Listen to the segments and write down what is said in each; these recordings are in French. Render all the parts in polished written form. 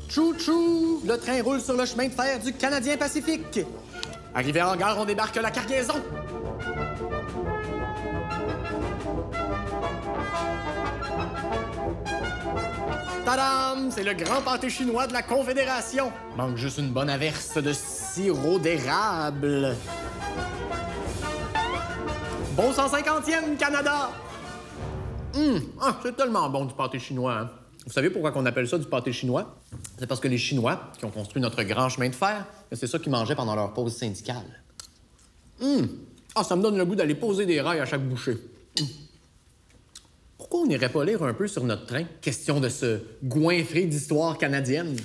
Chou-chou! Le train roule sur le chemin de fer du Canadien Pacifique. Arrivé en gare, on débarque la cargaison. Tadam! C'est le grand pâté chinois de la Confédération. Manque juste une bonne averse de sirop d'érable. Bon 150e, Canada! C'est tellement bon du pâté chinois, hein? Vous savez pourquoi on appelle ça du pâté chinois? C'est parce que les Chinois, qui ont construit notre grand chemin de fer, c'est ça qu'ils mangeaient pendant leur pause syndicale. Ça me donne le goût d'aller poser des rails à chaque bouchée. Pourquoi on n'irait pas lire un peu sur notre train? Question de se goinfrer d'histoire canadienne.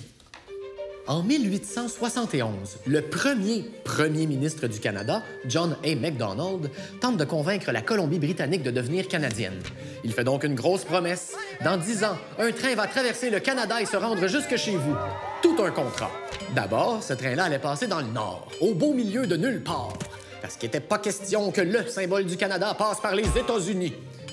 En 1871, le premier ministre du Canada, John A. Macdonald, tente de convaincre la Colombie-Britannique de devenir canadienne. Il fait donc une grosse promesse. Dans 10 ans, un train va traverser le Canada et se rendre jusque chez vous. Tout un contrat. D'abord, ce train-là allait passer dans le nord, au beau milieu de nulle part. Parce qu'il n'était pas question que le symbole du Canada passe par les États-Unis.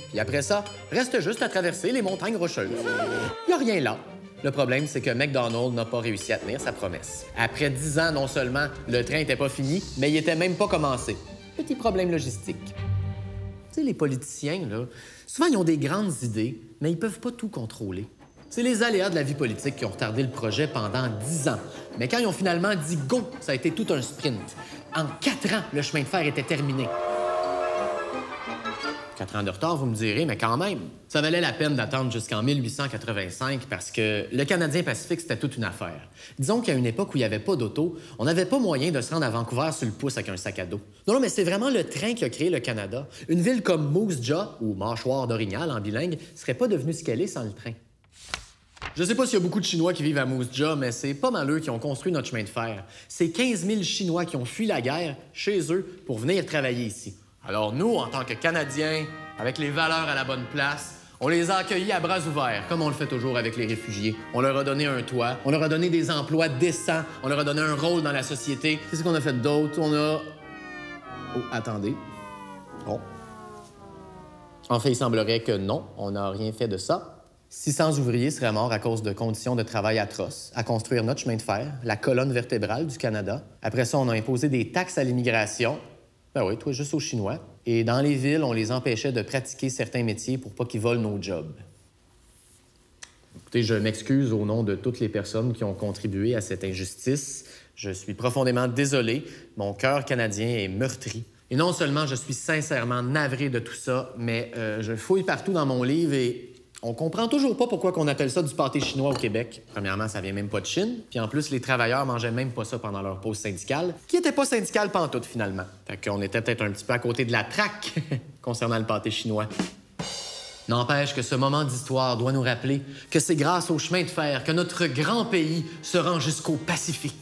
Puis après ça, reste juste à traverser les montagnes rocheuses. Il n'y a rien là. Le problème, c'est que McDonald n'a pas réussi à tenir sa promesse. Après 10 ans, non seulement le train n'était pas fini, mais il était même pas commencé. Petit problème logistique. Tu sais, les politiciens, là, souvent, ils ont des grandes idées, mais ils peuvent pas tout contrôler. C'est les aléas de la vie politique qui ont retardé le projet pendant 10 ans. Mais quand ils ont finalement dit « go », ça a été tout un sprint. En 4 ans, le chemin de fer était terminé. 4 ans de retard, vous me direz, mais quand même, ça valait la peine d'attendre jusqu'en 1885 parce que le Canadien Pacifique, c'était toute une affaire. Disons qu'à une époque où il n'y avait pas d'auto, on n'avait pas moyen de se rendre à Vancouver sur le pouce avec un sac à dos. Non, mais c'est vraiment le train qui a créé le Canada. Une ville comme Moose Jaw, ou Mâchoire d'Orignal en bilingue, serait pas devenue ce qu'elle est sans le train. Je sais pas s'il y a beaucoup de Chinois qui vivent à Moose Jaw, mais c'est pas mal eux qui ont construit notre chemin de fer. C'est 15 000 Chinois qui ont fui la guerre chez eux pour venir travailler ici. Alors nous, en tant que Canadiens, avec les valeurs à la bonne place, on les a accueillis à bras ouverts, comme on le fait toujours avec les réfugiés. On leur a donné un toit, on leur a donné des emplois décents, on leur a donné un rôle dans la société. Qu'est-ce qu'on a fait d'autre? On a... Oh, attendez. Bon. En fait, il semblerait que non, on n'a rien fait de ça. 600 ouvriers seraient morts à cause de conditions de travail atroces, à construire notre chemin de fer, la colonne vertébrale du Canada. Après ça, on a imposé des taxes à l'immigration. Ben oui, toi, juste aux Chinois. Et dans les villes, on les empêchait de pratiquer certains métiers pour pas qu'ils volent nos jobs. Écoutez, je m'excuse au nom de toutes les personnes qui ont contribué à cette injustice. Je suis profondément désolé. Mon cœur canadien est meurtri. Et non seulement je suis sincèrement navré de tout ça, mais je fouille partout dans mon livre et on comprend toujours pas pourquoi on appelle ça du pâté chinois au Québec. Premièrement, ça vient même pas de Chine. Puis en plus, les travailleurs mangeaient même pas ça pendant leur pause syndicale, qui était pas syndicale pantoute, finalement. Fait qu'on était peut-être un petit peu à côté de la traque concernant le pâté chinois. N'empêche que ce moment d'histoire doit nous rappeler que c'est grâce au chemin de fer que notre grand pays se rend jusqu'au Pacifique.